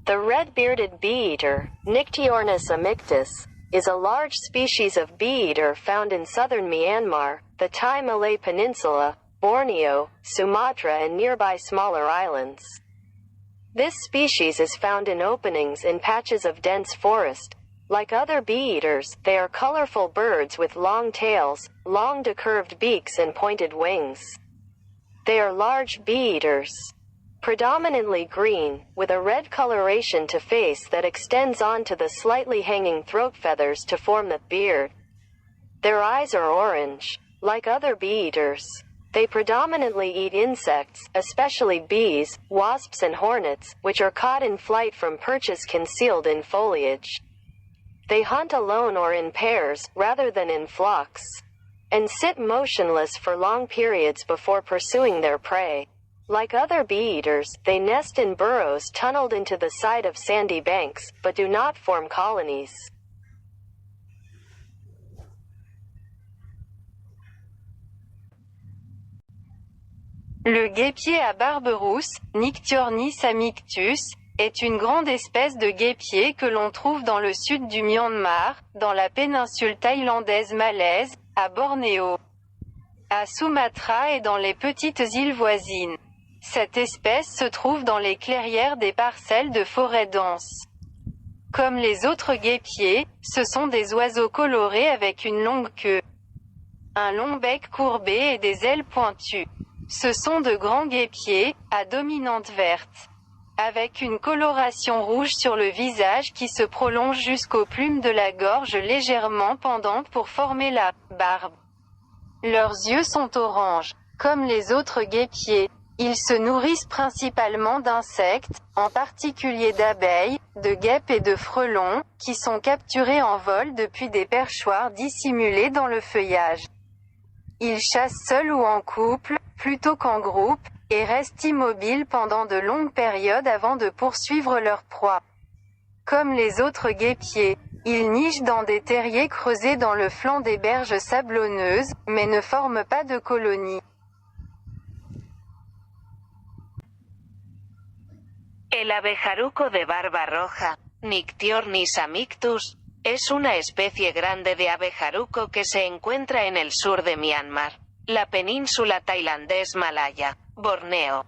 The red-bearded bee-eater, Nyctiornis amictus, is a large species of bee-eater found in southern Myanmar, the Thai Malay Peninsula, Borneo, Sumatra and nearby smaller islands. This species is found in openings in patches of dense forest. Like other bee-eaters, they are colorful birds with long tails, long decurved beaks and pointed wings. They are large bee-eaters. Predominantly green, with a red coloration to face that extends onto the slightly hanging throat feathers to form the beard. Their eyes are orange. Like other bee-eaters, they predominantly eat insects, especially bees, wasps and hornets, which are caught in flight from perches concealed in foliage. They hunt alone or in pairs, rather than in flocks, and sit motionless for long periods before pursuing their prey. Like other bee-eaters, they nest in burrows tunneled into the side of sandy banks, but do not form colonies. Le guêpier à barbe rousse, Nyctiornis amictus, est une grande espèce de guêpier que l'on trouve dans le sud du Myanmar, dans la péninsule thaïlandaise malaise, à Bornéo, à Sumatra et dans les petites îles voisines. Cette espèce se trouve dans les clairières des parcelles de forêt dense. Comme les autres guêpiers, ce sont des oiseaux colorés avec une longue queue, un long bec courbé et des ailes pointues. Ce sont de grands guêpiers, à dominante verte, avec une coloration rouge sur le visage qui se prolonge jusqu'aux plumes de la gorge légèrement pendantes pour former la barbe. Leurs yeux sont orange. Comme les autres guêpiers, ils se nourrissent principalement d'insectes, en particulier d'abeilles, de guêpes et de frelons, qui sont capturés en vol depuis des perchoirs dissimulés dans le feuillage. Ils chassent seuls ou en couple, plutôt qu'en groupe, et restent immobiles pendant de longues périodes avant de poursuivre leur proie. Comme les autres guêpiers, ils nichent dans des terriers creusés dans le flanc des berges sablonneuses, mais ne forment pas de colonies. El abejaruco de barba roja, Nyctiornis amictus, es una especie grande de abejaruco que se encuentra en el sur de Myanmar, la península tailandés malaya, Borneo,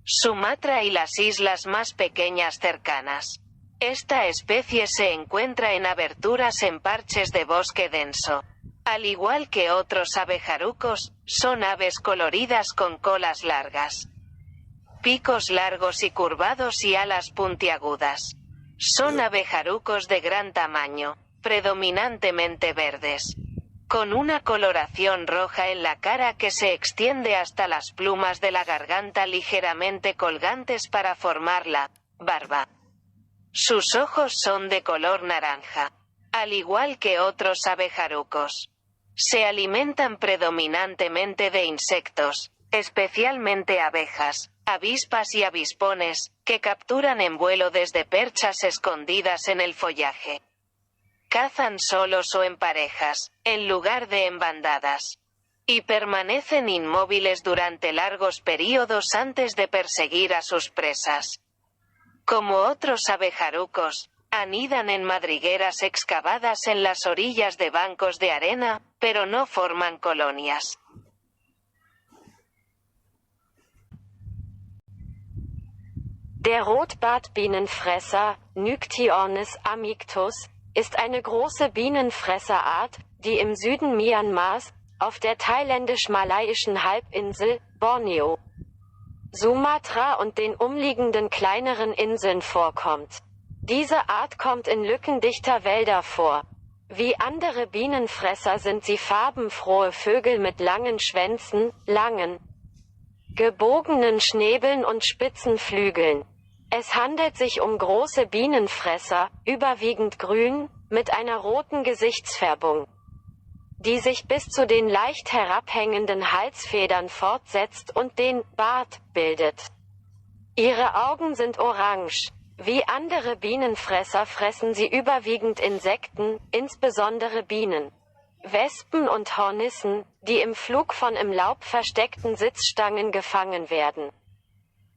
Sumatra y las islas más pequeñas cercanas. Esta especie se encuentra en aberturas en parches de bosque denso. Al igual que otros abejarucos, son aves coloridas con colas largas, picos largos y curvados y alas puntiagudas. Son abejarucos de gran tamaño, predominantemente verdes, con una coloración roja en la cara que se extiende hasta las plumas de la garganta ligeramente colgantes para formar la barba. Sus ojos son de color naranja, al igual que otros abejarucos. Se alimentan predominantemente de insectos, especialmente abejas, avispas y avispones, que capturan en vuelo desde perchas escondidas en el follaje. Cazan solos o en parejas, en lugar de en bandadas, y permanecen inmóviles durante largos períodos antes de perseguir a sus presas. Como otros abejarucos, anidan en madrigueras excavadas en las orillas de bancos de arena, pero no forman colonias. Der Rotbartbienenfresser, Nyctiornis amictus, ist eine große Bienenfresserart, die im Süden Myanmars, auf der thailändisch-malaiischen Halbinsel, Borneo, Sumatra und den umliegenden kleineren Inseln vorkommt. Diese Art kommt in lückendichter Wälder vor. Wie andere Bienenfresser sind sie farbenfrohe Vögel mit langen Schwänzen, langen, gebogenen Schnäbeln und spitzen Flügeln. Es handelt sich um große Bienenfresser, überwiegend grün, mit einer roten Gesichtsfärbung, die sich bis zu den leicht herabhängenden Halsfedern fortsetzt und den Bart bildet. Ihre Augen sind orange. Wie andere Bienenfresser fressen sie überwiegend Insekten, insbesondere Bienen, Wespen und Hornissen, die im Flug von im Laub versteckten Sitzstangen gefangen werden.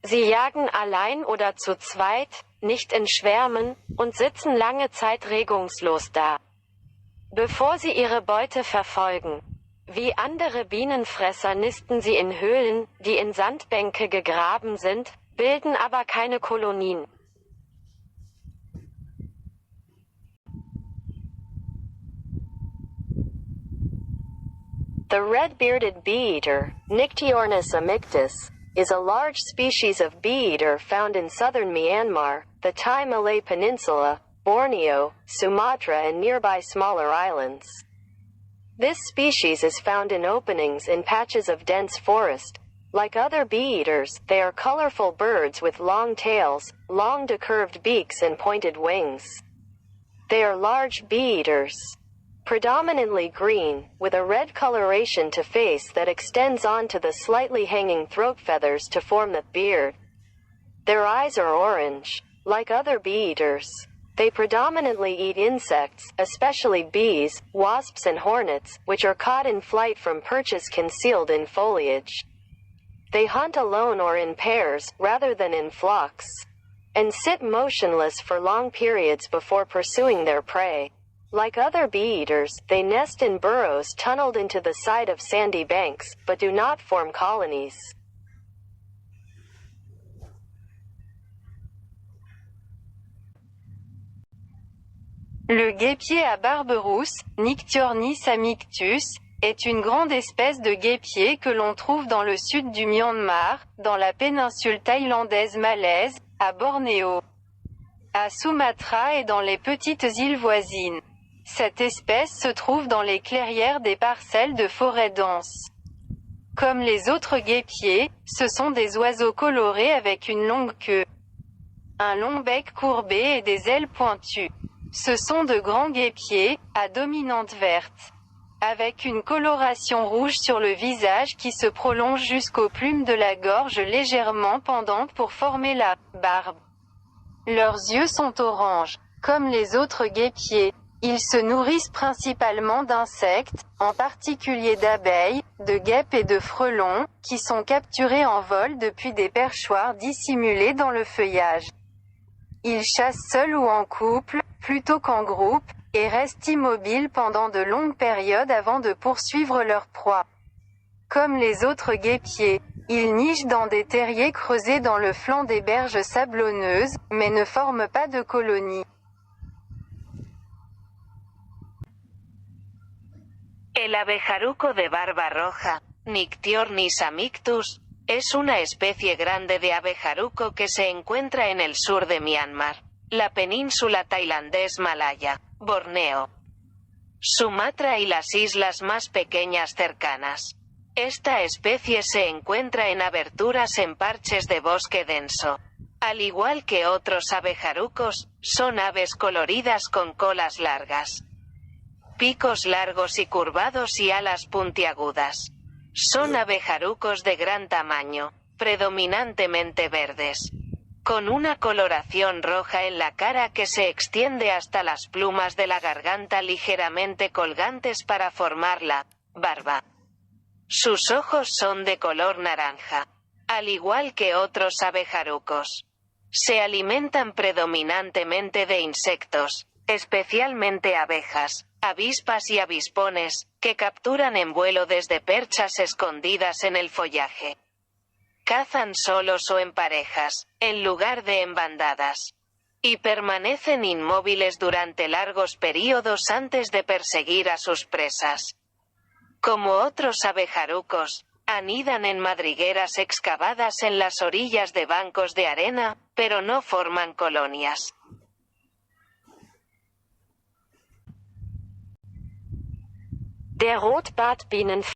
Sie jagen allein oder zu zweit, nicht in Schwärmen, und sitzen lange Zeit regungslos da, bevor sie ihre Beute verfolgen. Wie andere Bienenfresser nisten sie in Höhlen, die in Sandbänke gegraben sind, bilden aber keine Kolonien. The red-bearded bee-eater, Nyctiornis amictus, is a large species of bee-eater found in southern Myanmar, the Thai Malay Peninsula, Borneo, Sumatra and nearby smaller islands. This species is found in openings in patches of dense forest. Like other bee-eaters, they are colorful birds with long tails, long decurved beaks and pointed wings. They are large bee-eaters, predominantly green, with a red coloration to face that extends onto the slightly hanging throat feathers to form the beard. Their eyes are orange. Like other bee-eaters, they predominantly eat insects, especially bees, wasps and hornets, which are caught in flight from perches concealed in foliage. They hunt alone or in pairs, rather than in flocks, and sit motionless for long periods before pursuing their prey. Like other bee-eaters, they nest in burrows tunneled into the side of sandy banks, but do not form colonies. Le guêpier à barbe rousse, Nyctiornis amictus, est une grande espèce de guêpier que l'on trouve dans le sud du Myanmar, dans la péninsule thaïlandaise malaise, à Bornéo, à Sumatra et dans les petites îles voisines. Cette espèce se trouve dans les clairières des parcelles de forêt dense. Comme les autres guêpiers, ce sont des oiseaux colorés avec une longue queue, un long bec courbé et des ailes pointues. Ce sont de grands guêpiers, à dominante verte, avec une coloration rouge sur le visage qui se prolonge jusqu'aux plumes de la gorge légèrement pendantes pour former la barbe. Leurs yeux sont orange. Comme les autres guêpiers, ils se nourrissent principalement d'insectes, en particulier d'abeilles, de guêpes et de frelons, qui sont capturés en vol depuis des perchoirs dissimulés dans le feuillage. Ils chassent seuls ou en couple, plutôt qu'en groupe, et restent immobiles pendant de longues périodes avant de poursuivre leur proie. Comme les autres guêpiers, ils nichent dans des terriers creusés dans le flanc des berges sablonneuses, mais ne forment pas de colonies. El abejaruco de barba roja, Nyctiornis amictus, es una especie grande de abejaruco que se encuentra en el sur de Myanmar, la península tailandés malaya, Borneo, Sumatra y las islas más pequeñas cercanas. Esta especie se encuentra en aberturas en parches de bosque denso. Al igual que otros abejarucos, son aves coloridas con colas largas, picos largos y curvados y alas puntiagudas. Son abejarucos de gran tamaño, predominantemente verdes, con una coloración roja en la cara que se extiende hasta las plumas de la garganta ligeramente colgantes para formar la barba. Sus ojos son de color naranja, al igual que otros abejarucos. Se alimentan predominantemente de insectos, especialmente abejas, avispas y avispones, que capturan en vuelo desde perchas escondidas en el follaje. Cazan solos o en parejas, en lugar de en bandadas. Y permanecen inmóviles durante largos períodos antes de perseguir a sus presas. Como otros abejarucos, anidan en madrigueras excavadas en las orillas de bancos de arena, pero no forman colonias. Der Rotbartbienenfresser